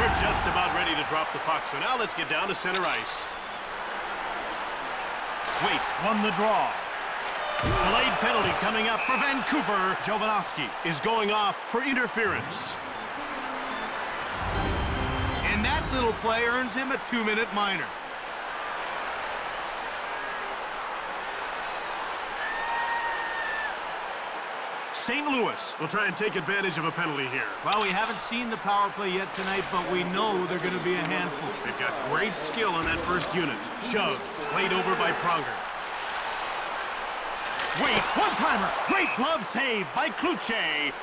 They're just about ready to drop the puck, so now let's get down to center ice. Wait, won the draw. Delayed penalty coming up for Vancouver. Jovanovski is going off for interference. And that little play earns him a 2-minute minor. St. Louis will try and take advantage of a penalty here. Well, we haven't seen the power play yet tonight, but we know they're going to be a handful. They've got great skill in that first unit. Shove, played over by Pronger. Wait, one-timer. Great glove save by Kluche.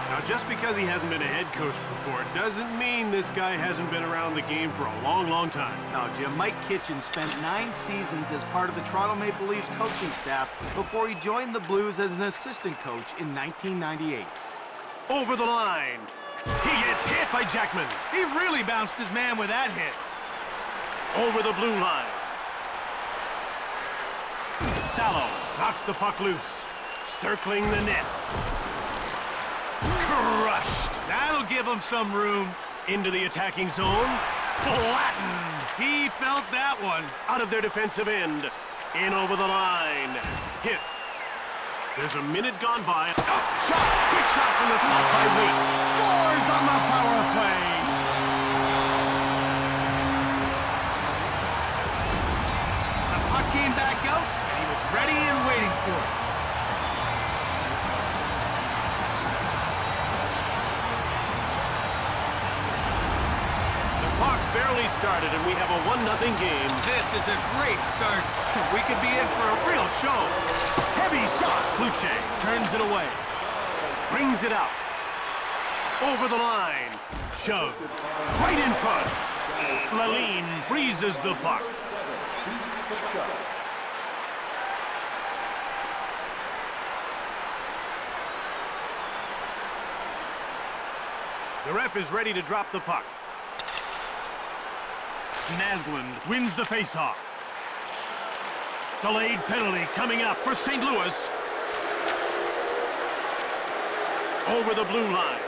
Now, just because he hasn't been a head coach before doesn't mean this guy hasn't been around the game for a long, long time. Now, Jim, Mike Kitchen spent 9 seasons as part of the Toronto Maple Leafs coaching staff before he joined the Blues as an assistant coach in 1998. Over the line. He gets hit by Jackman. He really bounced his man with that hit. Over the blue line. Sallow knocks the puck loose. Circling the net. Crushed. That'll give him some room. Into the attacking zone. Flattened. He felt that one. Out of their defensive end. In over the line. Hit. There's a minute gone by. Up, shot. Quick shot from the slot by Waite. Scores on the power play. The puck came back out, and he was ready and waiting for it. Clock's barely started, and we have a 1-0 game. This is a great start. We could be in for a real show. Heavy shot. Kluche turns it away. Brings it out. Over the line. Shove. Right in front. Lalline freezes the puck. The ref is ready to drop the puck. Naslund wins the faceoff. Delayed penalty coming up for St. Louis. Over the blue line.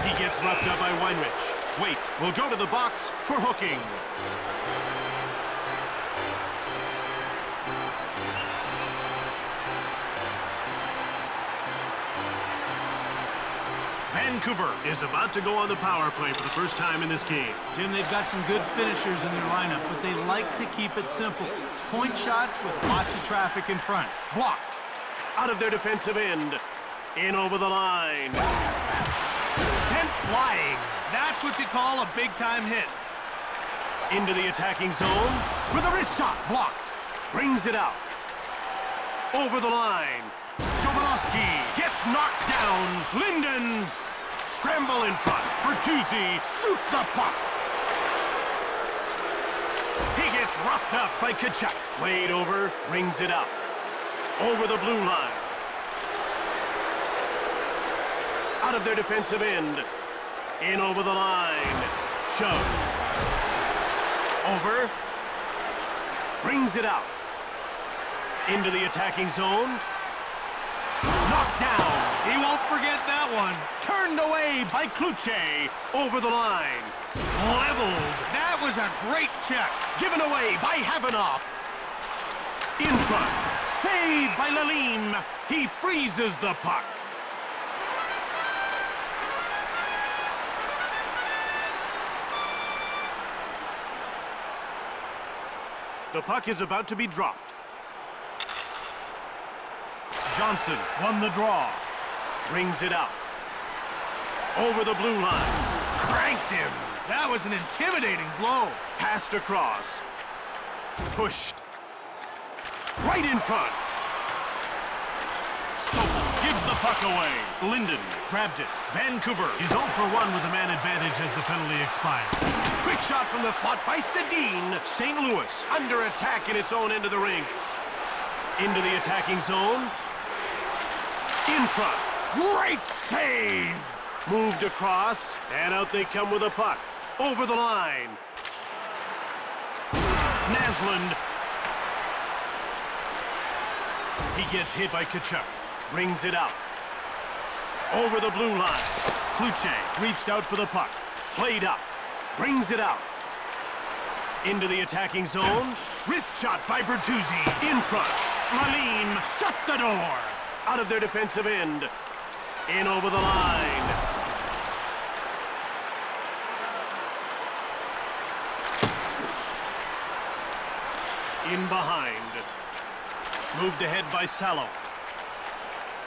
He gets left up by Weinrich. Wait, will go to the box for hooking. Vancouver is about to go on the power play for the first time in this game. Jim, they've got some good finishers in their lineup, but they like to keep it simple. Point shots with lots of traffic in front. Blocked. Out of their defensive end. In over the line. Sent flying. That's what you call a big-time hit. Into the attacking zone. With a wrist shot. Blocked. Brings it out. Over the line. Jovanovski gets knocked down. Linden. Scramble in front. Bertuzzi shoots the puck. He gets roughed up by Tkachuk. Played over. Brings it out. Over the blue line. Out of their defensive end. In over the line. Shove. Over. Brings it out. Into the attacking zone. Knocked down. He won't forget that one. Turned away by Kluche. Over the line. Leveled. That was a great check. Given away by Havanoff. In front. Saved by Lalline. He freezes the puck. The puck is about to be dropped. Johnson won the draw. Brings it out. Over the blue line. Cranked him. That was an intimidating blow. Passed across. Pushed. Right in front. Sobel gives the puck away. Linden grabbed it. Vancouver is 0 for 1 with a man advantage as the penalty expires. Quick shot from the slot by Sedin. St. Louis under attack in its own end of the rink. Into the attacking zone. In front. Great save. Moved across, and out they come with a puck. Over the line. Naslund. He gets hit by Tkachuk. Brings it out. Over the blue line. Kluche reached out for the puck. Played up. Brings it out. Into the attacking zone. Wrist shot by Bertuzzi. In front. Lalime shut the door. Out of their defensive end. In over the line. In behind. Moved ahead by Salo.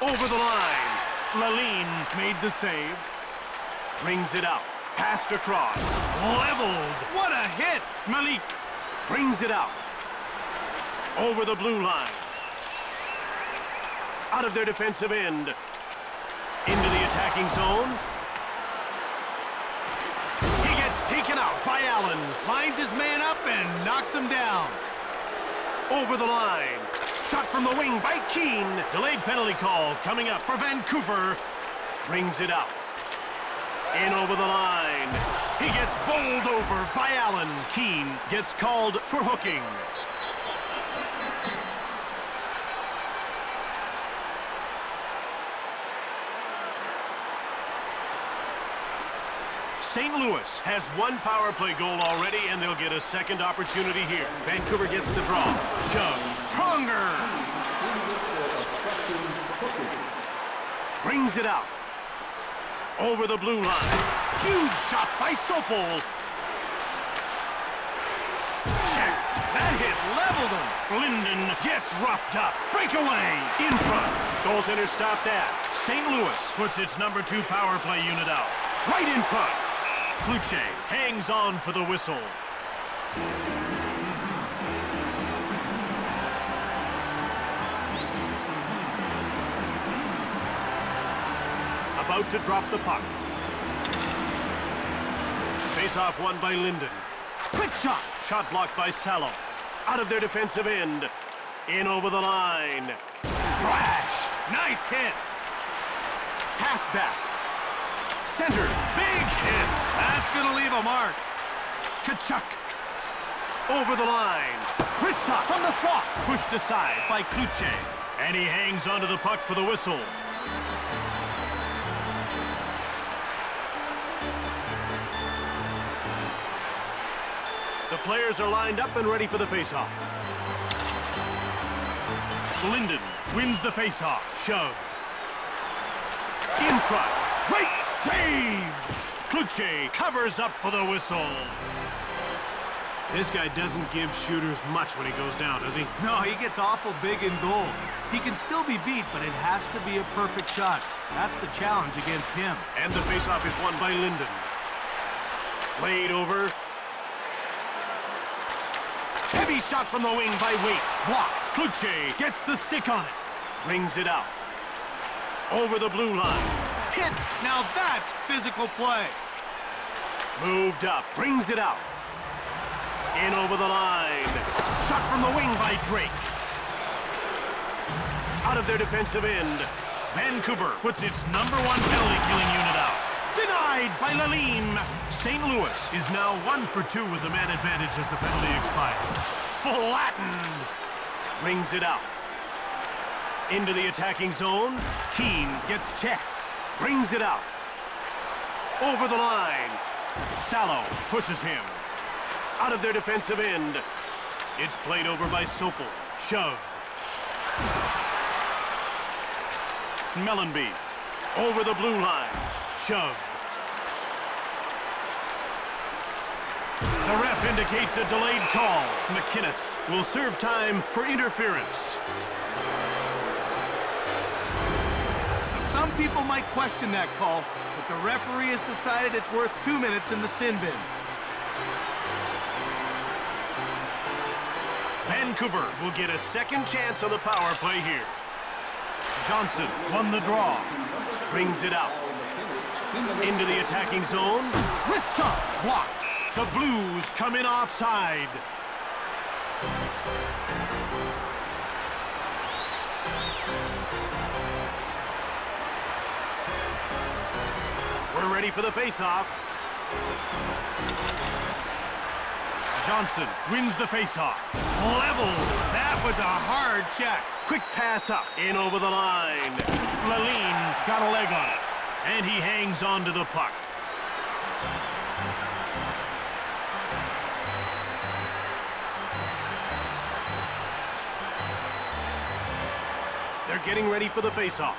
Over the line. Lalime made the save. Brings it out. Passed across. Leveled. What a hit! Malik brings it out. Over the blue line. Out of their defensive end. Into the attacking zone. He gets taken out by Allen. Lines his man up and knocks him down. Over the line. Shot from the wing by Keane. Delayed penalty call coming up for Vancouver. Brings it out. In over the line. He gets bowled over by Allen. Keane gets called for hooking. St. Louis has one power play goal already, and they'll get a second opportunity here. Vancouver gets the draw. Shove. Pronger! Brings it out. Over the blue line. Huge shot by Sopel. Checked. That hit leveled him. Linden gets roughed up. Breakaway. In front. Goaltender stopped at. St. Louis puts its number 2 power play unit out. Right in front. Kluche hangs on for the whistle. About to drop the puck. Face-off won by Linden. Quick shot. Shot blocked by Salo. Out of their defensive end. In over the line. Crashed. Nice hit. Pass back. Center. Big hit. That's gonna leave a mark. Kachuk. Over the line. Wrist shot from the slot. Pushed aside by Kluche. And he hangs onto the puck for the whistle. The players are lined up and ready for the face-off. Linden wins the face-off. Shove. In front. Great save! Kluche covers up for the whistle. This guy doesn't give shooters much when he goes down, does he? No, he gets awful big in goal. He can still be beat, but it has to be a perfect shot. That's the challenge against him. And the face-off is won by Linden. Played over. Heavy shot from the wing by Waite. Blocked. Kluche gets the stick on it. Brings it out. Over the blue line. Hit! Now that's physical play. Moved up. Brings it out. In over the line. Shot from the wing by Drake. Out of their defensive end. Vancouver puts its number 1 penalty-killing unit out. Denied by Lalime. St. Louis is now 1 for 2 with the man advantage as the penalty expires. Flattened. Brings it out. Into the attacking zone. Keane gets checked. Brings it out. Over the line. Salo pushes him. Out of their defensive end. It's played over by Sopel. Shove. Mellenby. Over the blue line. Shove. The ref indicates a delayed call. McInnes will serve time for interference. Some people might question that call, but the referee has decided it's worth 2 minutes in the sin bin. Vancouver will get a second chance on the power play here. Johnson won the draw. Brings it out. Into the attacking zone. Wrist shot blocked. The Blues come in offside. We're ready for the face-off. Johnson wins the face-off. Leveled. That was a hard check. Quick pass up. In over the line. Lalime got a leg on it. And he hangs on to the puck. They're getting ready for the face-off.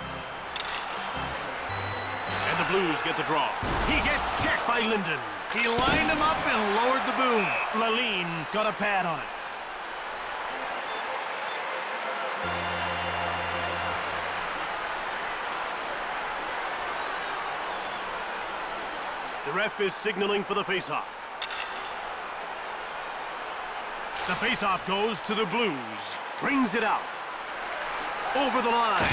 And the Blues get the draw. He gets checked by Linden. He lined him up and lowered the boom. Lalline got a pad on it. The ref is signaling for the face-off. The face-off goes to the Blues. Brings it out. Over the line.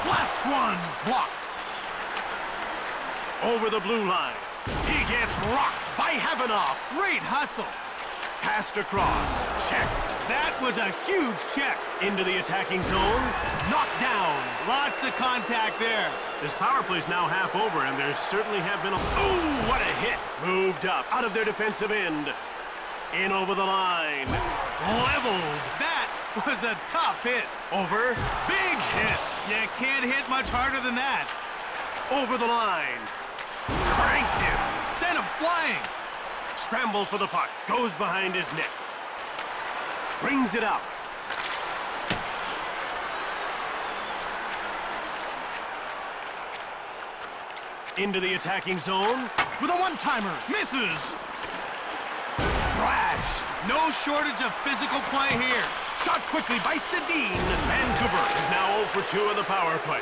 Blasts one. Blocked. Over the blue line. He gets rocked by Havanoff. Great hustle. Passed across. Checked. That was a huge check. Into the attacking zone. Knocked down. Lots of contact there. This power play's now half over, and there certainly have been a... Ooh, what a hit! Moved up, out of their defensive end. In over the line. Leveled. That was a tough hit. Over. Big hit. You can't hit much harder than that. Over the line. Cranked him. Sent him flying. Scramble for the puck. Goes behind his net. Brings it out. Into the attacking zone with a one-timer. Misses. Thrashed. No shortage of physical play here. Shot quickly by Sedin. Vancouver is now 0 for 2 on the power play.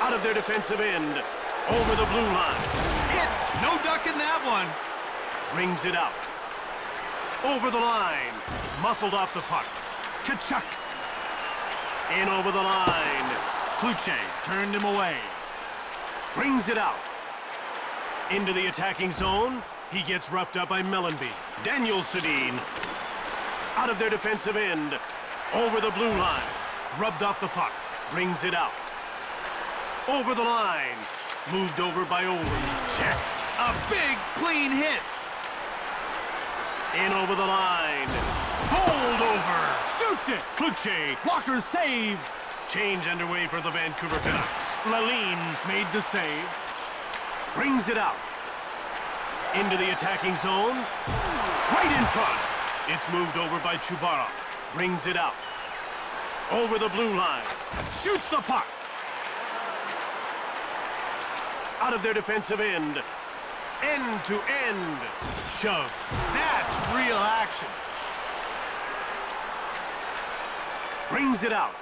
Out of their defensive end. Over the blue line. Hit. No ducking that one. Brings it out. Over the line. Muscled off the puck. Kachuk. In over the line. Kluche turned him away. Brings it out. Into the attacking zone. He gets roughed up by Mellenby. Daniel Sedin. Out of their defensive end. Over the blue line. Rubbed off the puck. Brings it out. Over the line. Moved over by Olin. Checked. A big, clean hit. In over the line. Hold over. Shoots it. Kluche. Blocker save. Change underway for the Vancouver Canucks. Lalline made the save. Brings it out. Into the attacking zone. Right in front. It's moved over by Chubarov. Brings it out. Over the blue line. Shoots the puck. Out of their defensive end. End to end. Shove. That's real action. Brings it out.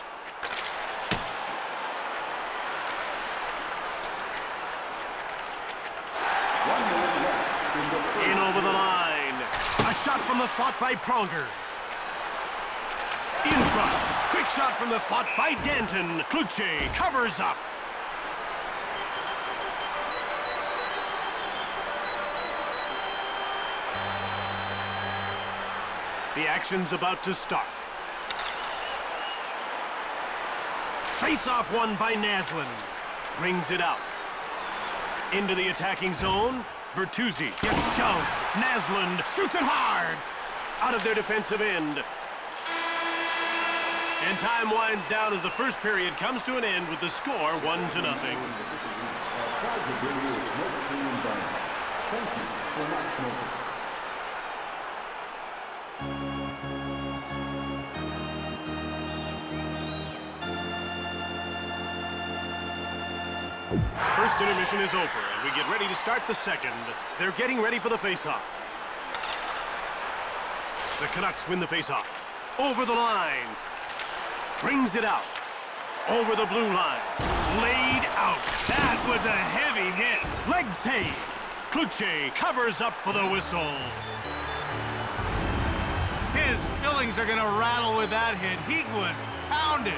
In over the line. A shot from the slot by Pronger. In front. Quick shot from the slot by Danton. Kluche covers up. The action's about to start. Face-off won by Naslund. Brings it out. Into the attacking zone. Bertuzzi gets shoved. Naslund shoots it hard. Out of their defensive end. And time winds down as the first period comes to an end with the score 1-0. First intermission is over, and we get ready to start the second. They're getting ready for the face-off. The Canucks win the face-off. Over the line. Brings it out. Over the blue line. Laid out. That was a heavy hit. Leg save. Kluche covers up for the whistle. His fillings are gonna rattle with that hit. He was pounded.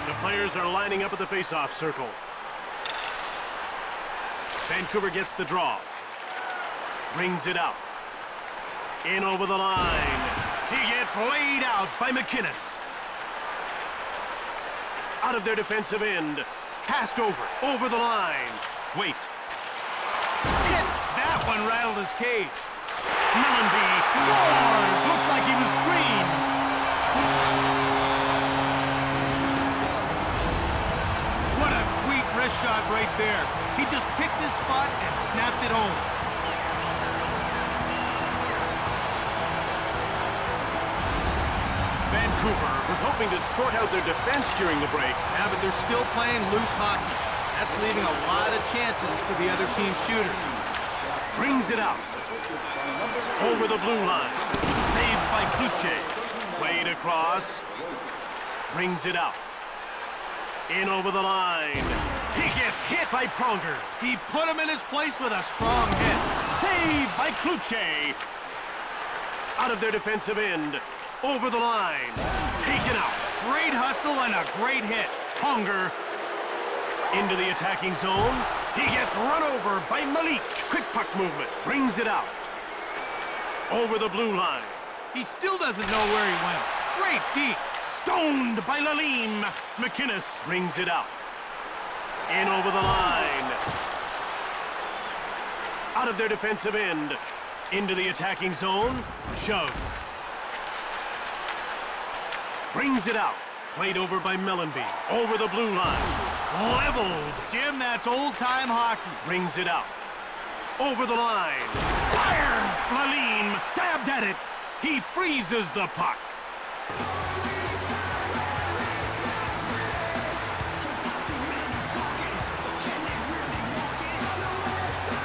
The players are lining up at the face-off circle. Vancouver gets the draw. Brings it out. In over the line. He gets laid out by McInnes. Out of their defensive end. Passed over. Over the line. Wait. Hit. That one rattled his cage. Mellenby scores! Looks like he was screened. What a sweet wrist shot right there. He just picked his spot and snapped it home. Vancouver was hoping to sort out their defense during the break. Yeah, but they're still playing loose hockey. That's leaving a lot of chances for the other team's shooters. Brings it out. Over the blue line. Saved by Kluche. Played across. Brings it out. In over the line. He gets hit by Pronger. He put him in his place with a strong hit. Saved by Kluche. Out of their defensive end. Over the line. Taken out. Great hustle and a great hit. Pronger. Into the attacking zone. He gets run over by Malik. Quick puck movement. Brings it out. Over the blue line. He still doesn't know where he went. Great deep. Stoned by Lalim. McInnes brings it out. In over the line. Out of their defensive end. Into the attacking zone. Shove. Brings it out. Played over by Mellenby. Over the blue line. Leveled. Jim, that's old-time hockey. Brings it out. Over the line. Fires! Lalim stabbed at it. He freezes the puck.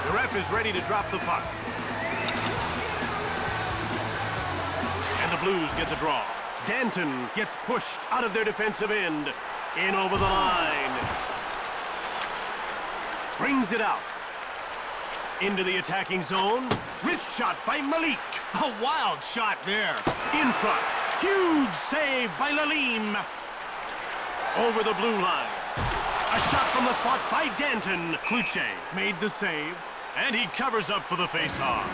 The ref is ready to drop the puck. And the Blues get the draw. Danton gets pushed out of their defensive end. In over the line. Brings it out. Into the attacking zone. Wrist shot by Malik. A wild shot there. In front. Huge save by Lalim. Over the blue line. A shot from the slot by Danton. Kluche made the save. And he covers up for the face-off.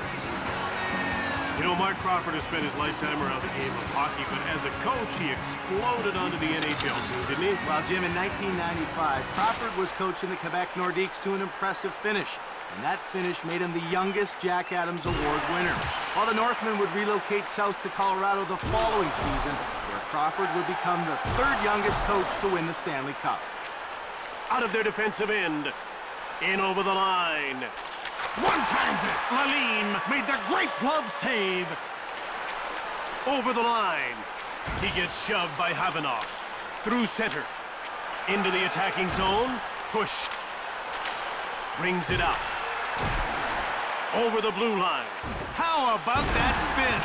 You know, Mark Crawford has spent his lifetime around the game of hockey, but as a coach, he exploded onto the NHL scene, didn't he? Well, Jim, in 1995, Crawford was coaching the Quebec Nordiques to an impressive finish. And that finish made him the youngest Jack Adams Award winner. While the Northman would relocate south to Colorado the following season, where Crawford would become the third youngest coach to win the Stanley Cup. Out of their defensive end. In over the line. One-times it. Lalim made the great glove save. Over the line. He gets shoved by Havanoff. Through center. Into the attacking zone. Pushed. Brings it out. Over the blue line. How about that spin?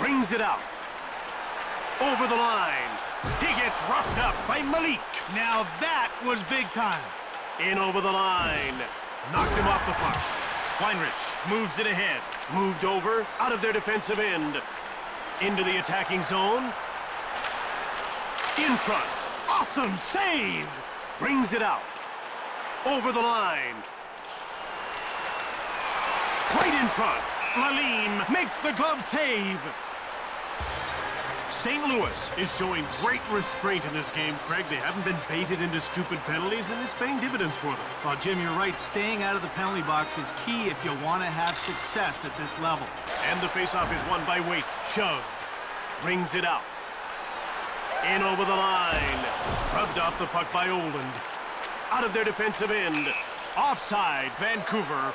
Brings it out. Over the line. He gets roughed up by Malik. Now that was big time. In over the line. Knocked him off the puck. Weinrich moves it ahead. Moved over, out of their defensive end. Into the attacking zone. In front. Awesome save! Brings it out. Over the line. Right in front. Lalim makes the glove save. St. Louis is showing great restraint in this game, Craig. They haven't been baited into stupid penalties, and it's paying dividends for them. Well, Jim, you're right. Staying out of the penalty box is key if you want to have success at this level. And the faceoff is won by Waite. Shove. Brings it out. In over the line. Rubbed off the puck by Oland. Out of their defensive end. Offside, Vancouver.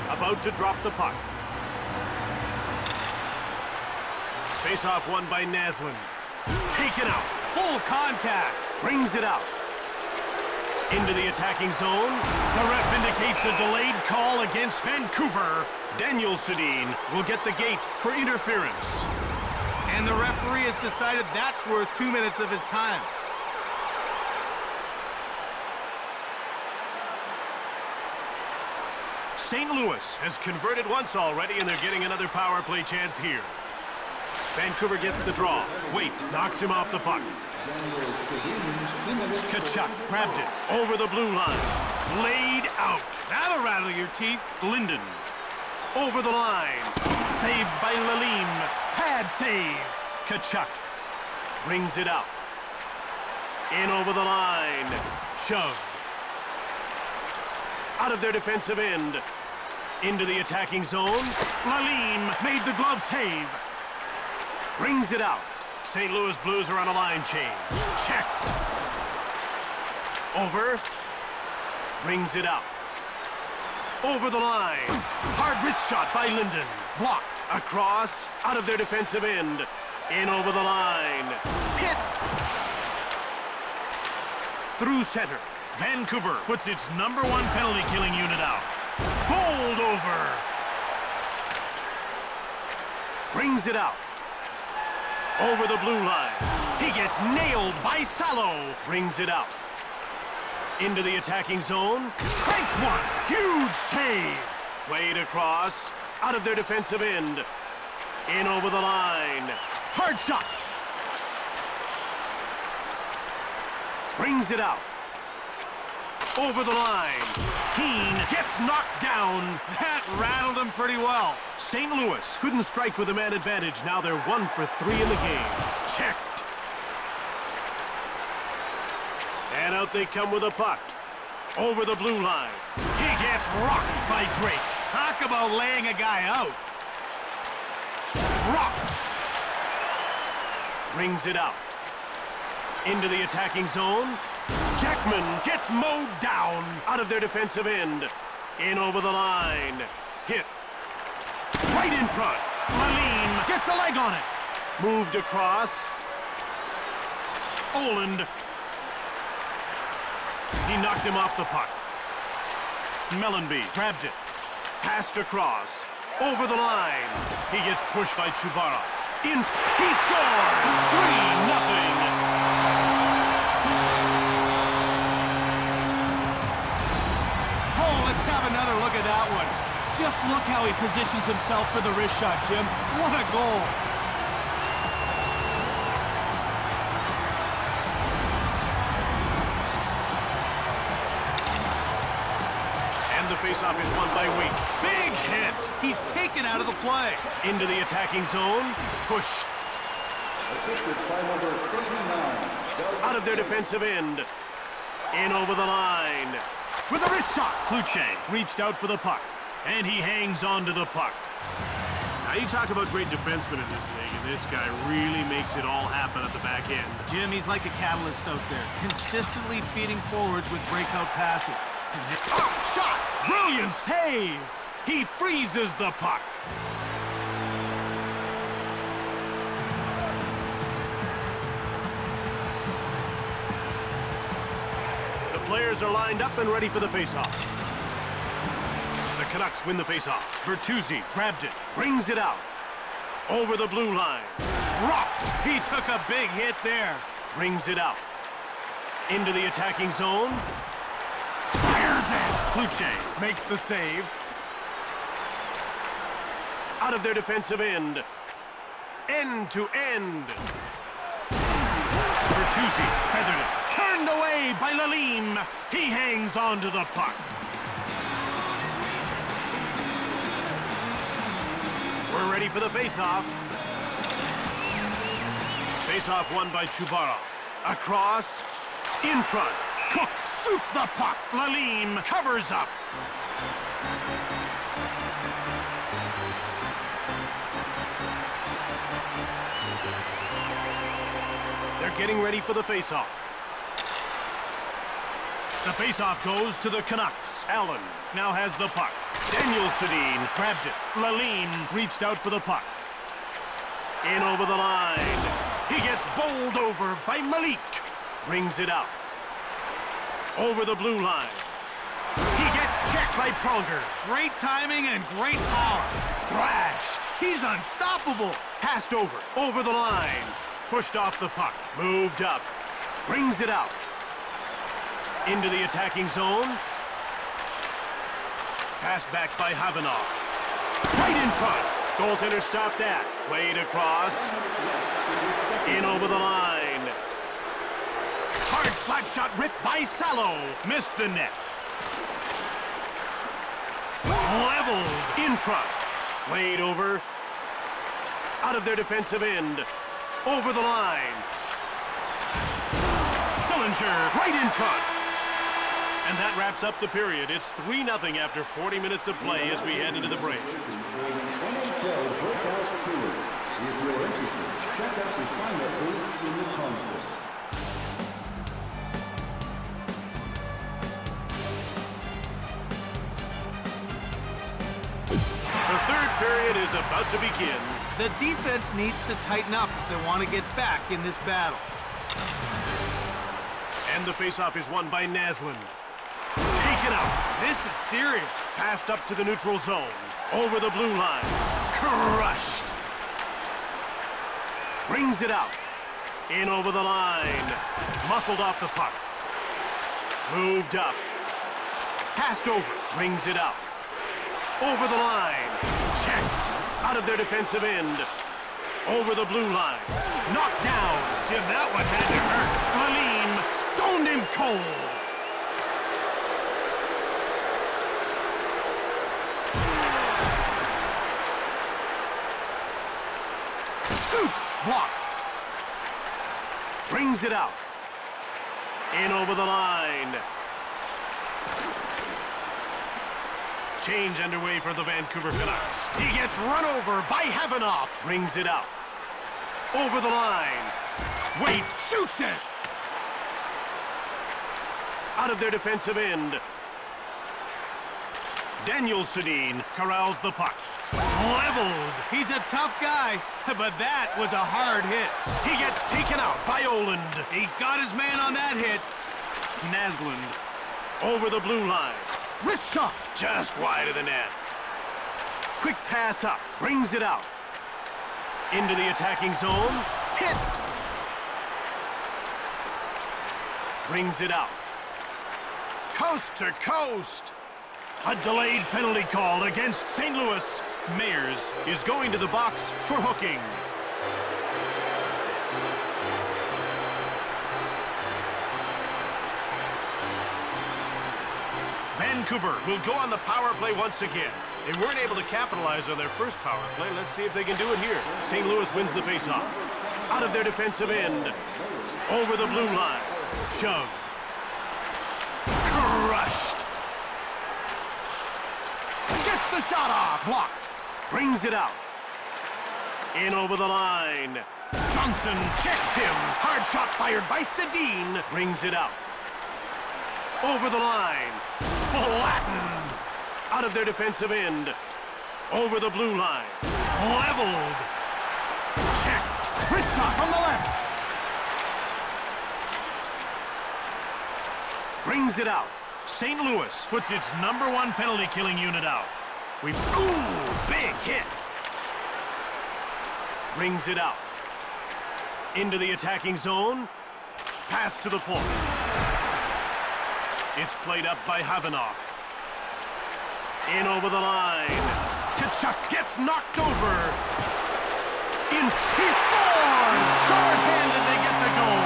About to drop the puck. Face-off won by Naslin. Taken out. Full contact. Brings it out. Into the attacking zone. The ref indicates a delayed call against Vancouver. Daniel Sedin will get the gate for interference. And the referee has decided that's worth 2 minutes of his time. St. Louis has converted once already, and they're getting another power play chance here. Vancouver gets the draw. Waite knocks him off the puck. Tkachuk grabbed it over the blue line. Laid out. That'll rattle your teeth. Linden over the line. Saved by Lalim. Pad save. Tkachuk Brings it out. In over the line. Shove. Out of their defensive end. Into the attacking zone. Lalim made the glove save. Brings it out. St. Louis Blues are on a line change. Checked. Over. Brings it out. Over the line. Hard wrist shot by Linden. Blocked. Across. Out of their defensive end. In over the line. Hit. Through center. Vancouver puts its #1 penalty killing unit out. Bowled over. Brings it out. Over the blue line. He gets nailed by Salo. Brings it out. Into the attacking zone. Cranks one. Huge save. Played across. Out of their defensive end. In over the line. Hard shot. Brings it out. Over the line. Keane gets knocked down. That rattled him pretty well. St. Louis couldn't strike with a man advantage. Now they're 1 for 3 in the game. Checked. And out they come with a puck. Over the blue line. He gets rocked by Drake. Talk about laying a guy out. Rocked. Brings it out. Into the attacking zone. Jackman gets mowed down out of their defensive end. In over the line. Hit. Right in front. Lalim gets a leg on it. Moved across. Oland. He knocked him off the puck. Mellenby grabbed it. Passed across. Over the line. He gets pushed by Chubarov. In. He scores! 3-0. Have another look at that one. Just look how he positions himself for the wrist shot, Jim. What a goal. And the faceoff is won by Wake. Big hit. He's taken out of the play. Into the attacking zone. Pushed. Out of their defensive end. In over the line. With a wrist shot, Kluche reached out for the puck, and he hangs on to the puck. Now, you talk about great defensemen in this league, and this guy really makes it all happen at the back end. Jim, he's like a catalyst out there, consistently feeding forwards with breakout passes. Oh, shot! Brilliant save! He freezes the puck. Players are lined up and ready for the faceoff. The Canucks win the faceoff. Bertuzzi grabbed it, brings it out. Over the blue line. Rocked. He took a big hit there. Brings it out. Into the attacking zone. Fires it. Kluche makes the save. Out of their defensive end. End to end. Bertuzzi feathered it. Turned away by Lalim. He hangs on to the puck. We're ready for the faceoff. Faceoff won by Chubarov. Across. In front. Cook shoots the puck. Lalim covers up. They're getting ready for the faceoff. The faceoff goes to the Canucks. Allen now has the puck. Daniel Sedin grabbed it. Lalim reached out for the puck. In over the line. He gets bowled over by Malik. Brings it out. Over the blue line. He gets checked by Pronger. Great timing and great power. Thrashed. He's unstoppable. Passed over. Over the line. Pushed off the puck. Moved up. Brings it out. Into the attacking zone. Passed back by Havanov. Right in front. Goaltender stopped that. Played across. In over the line. Hard slap shot ripped by Salo. Missed the net. Leveled in front. Played over. Out of their defensive end. Over the line. Bellinger right in front. And that wraps up the period. It's 3-0 after 40 minutes of play as we head into the break. The third period is about to begin. The defense needs to tighten up if they want to get back in this battle. And the faceoff is won by Naslund. Taken out. This is serious. Passed up to the neutral zone. Over the blue line. Crushed. Brings it out. In over the line. Muscled off the puck. Moved up. Passed over. Brings it out. Over the line. Checked. Out of their defensive end. Over the blue line. Knocked down. Jim, that one had to hurt. Valim stoned him cold. Shoots. Blocked. Brings it out. In over the line. Change underway for the Vancouver Canucks. He gets run over by Havanoff. Brings it out. Over the line. Wait, shoots it. Out of their defensive end. Daniel Sedin corrals the puck. Leveled. He's a tough guy, but that was a hard hit. He gets taken out by Oland. He got his man on that hit. Naslund. Over the blue line. Wrist shot. Just wide of the net. Quick pass up. Brings it out. Into the attacking zone. Hit. Brings it out. Coast to coast. A delayed penalty call against St. Louis. Mayers is going to the box for hooking. Vancouver will go on the power play once again. They weren't able to capitalize on their first power play. Let's see if they can do it here. St. Louis wins the faceoff. Out of their defensive end. Over the blue line. Shove. Crushed. Gets the shot off. Blocked. Brings it out. In over the line. Johnson checks him. Hard shot fired by Sedin. Brings it out. Over the line. Flattened. Out of their defensive end. Over the blue line. Leveled. Checked. Wrist shot from the left. Brings it out. St. Louis puts its #1 penalty killing unit out. Ooh, big hit. Brings it out. Into the attacking zone. Pass to the point. It's played up by Havanoff. In over the line. Kachuk gets knocked over. He scores! Short-handed, they get the goal.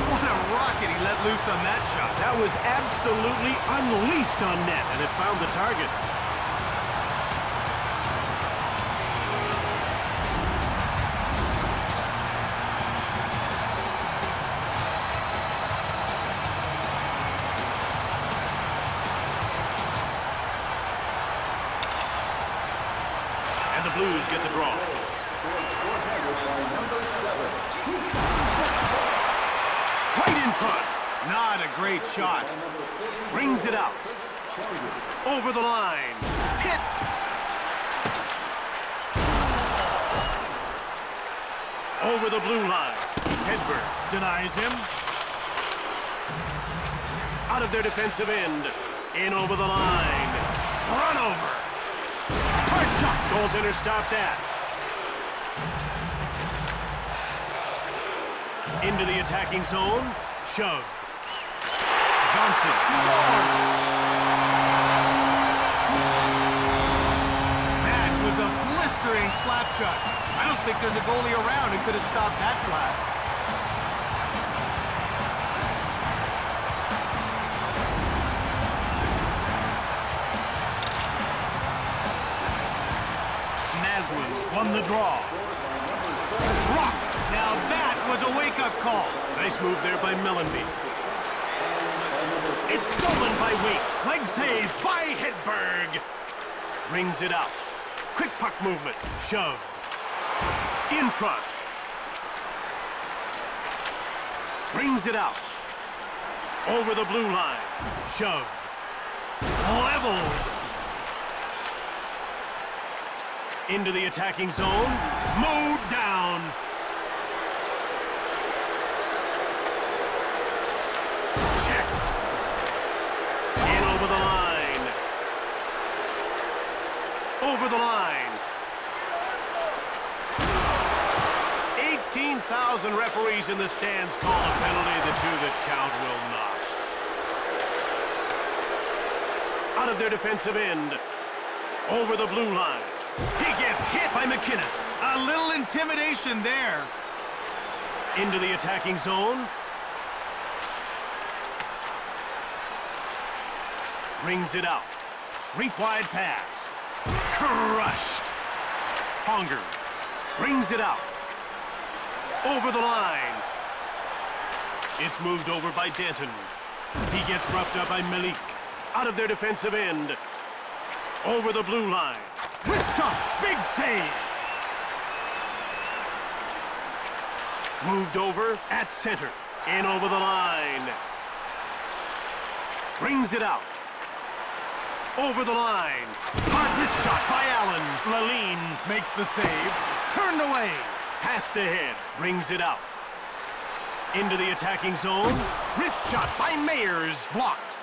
What a rocket he let loose on that shot. That was absolutely unleashed on net, and it found the target. The Blues get the draw. Right in front. Not a great shot. Brings it out. Over the line. Hit. Over the blue line. Hedberg denies him. Out of their defensive end. In over the line. Run over. Hard shot. Goaltender stopped that. Into the attacking zone. Shove. Johnson. That was a blistering slap shot. I don't think there's a goalie around who could have stopped that blast. Won the draw. Rocked. Now that was a wake-up call. Nice move there by Mellenby. It's stolen by Waite. Leg save by Hedberg. Brings it out. Quick puck movement. Shove. In front. Brings it out. Over the blue line. Shove. Leveled. Into the attacking zone. Mowed down. Checked. In over the line. Over the line. 18,000 referees in the stands call a penalty. The two that count will not. Out of their defensive end. Over the blue line. He gets hit by McInnes. A little intimidation there. Into the attacking zone. Brings it out. Rink-wide pass. Crushed. Conger brings it out. Over the line. It's moved over by Denton. He gets roughed up by Malik. Out of their defensive end. Over the blue line. Wrist shot. Big save. Moved over at center. In over the line. Brings it out. Over the line. Hard wrist shot by Allen. Lalime makes the save. Turned away. Passed ahead. Brings it out. Into the attacking zone. Wrist shot by Mayers. Blocked.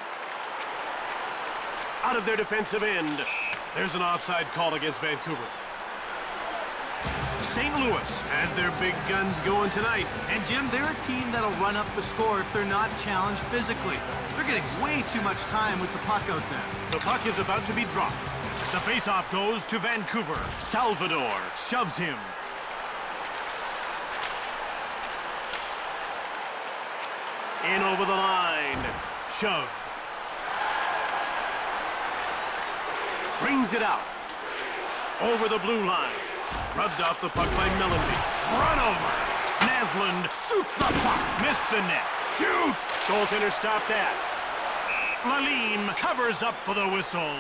Out of their defensive end. There's an offside call against Vancouver. St. Louis has their big guns going tonight. And Jim, they're a team that'll run up the score if they're not challenged physically. They're getting way too much time with the puck out there. The puck is about to be dropped. The faceoff goes to Vancouver. Salvador shoves him. In over the line. Shove. Brings it out. Over the blue line. Rubbed off the puck by Mellenby. Run over. Naslund shoots the puck. Missed the net. Shoots. Goaltender stopped that. Lalime covers up for the whistle.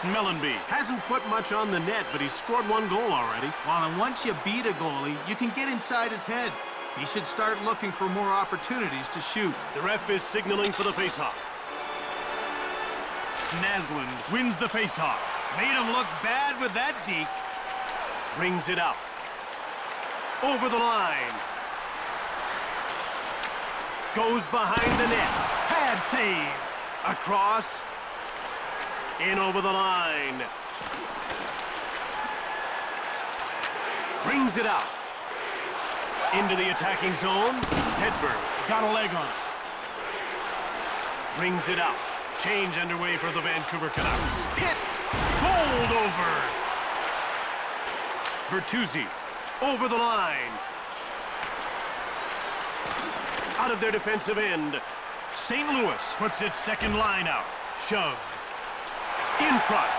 Mellenby hasn't put much on the net, but he's scored one goal already. Well, and once you beat a goalie, you can get inside his head. He should start looking for more opportunities to shoot. The ref is signaling for the faceoff. Naslund wins the faceoff. Made him look bad with that deke. Brings it out. Over the line. Goes behind the net. Pad save. Across. In over the line. Brings it out. Into the attacking zone. Hedberg got a leg on it. Brings it out. Change underway for the Vancouver Canucks. Hit. Bowled over. Bertuzzi over the line. Out of their defensive end. St. Louis puts its second line out. Shove. In front.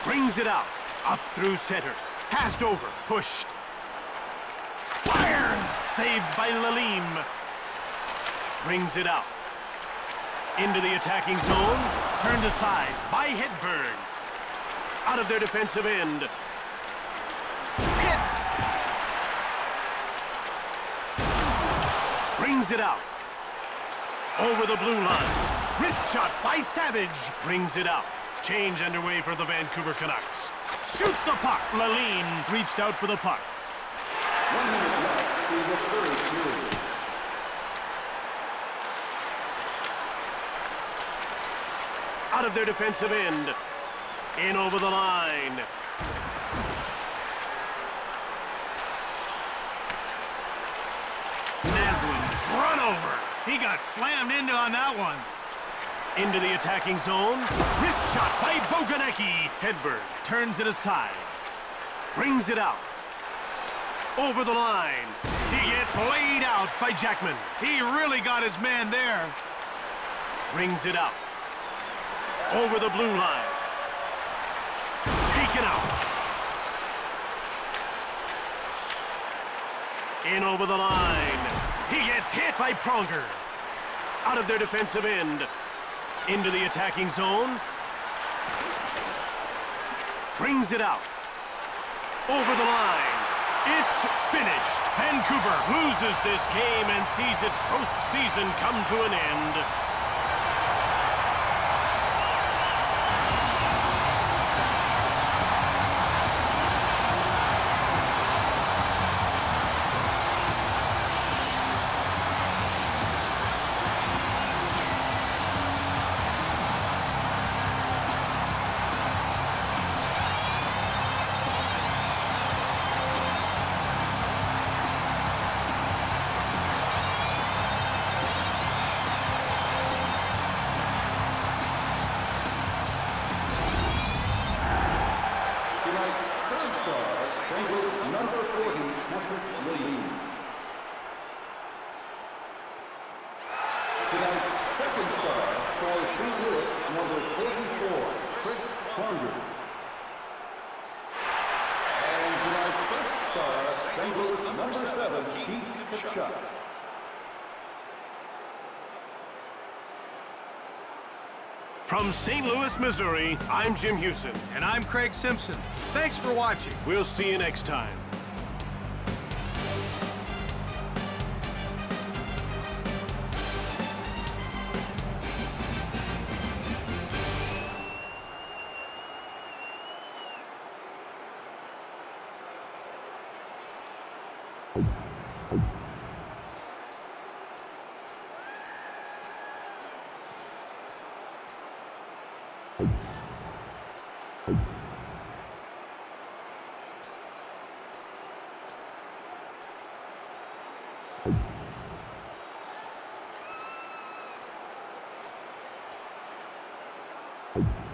Brings it out. Up through center. Passed over. Pushed. Fires! Saved by Lalime. Brings it out. Into the attacking zone. Turned aside by Hedberg. Out of their defensive end. Hit! Brings it out. Over the blue line. Wrist shot by Savage. Brings it out. Change underway for the Vancouver Canucks. Shoots the puck. Lalime reached out for the puck. 1 minute left in the third period. Out of their defensive end. In over the line. Naslund run over. He got slammed into on that one. Into the attacking zone. Wrist shot by Boganecki. Hedberg turns it aside. Brings it out. Over the line. He gets laid out by Jackman. He really got his man there. Brings it out. Over the blue line. Taken out. In over the line. He gets hit by Pronger. Out of their defensive end. Into the attacking zone. Brings it out. Over the line. It's finished. Vancouver loses this game and sees its postseason come to an end. From St. Louis, Missouri, I'm Jim Hewson. And I'm Craig Simpson. Thanks for watching. We'll see you next time. You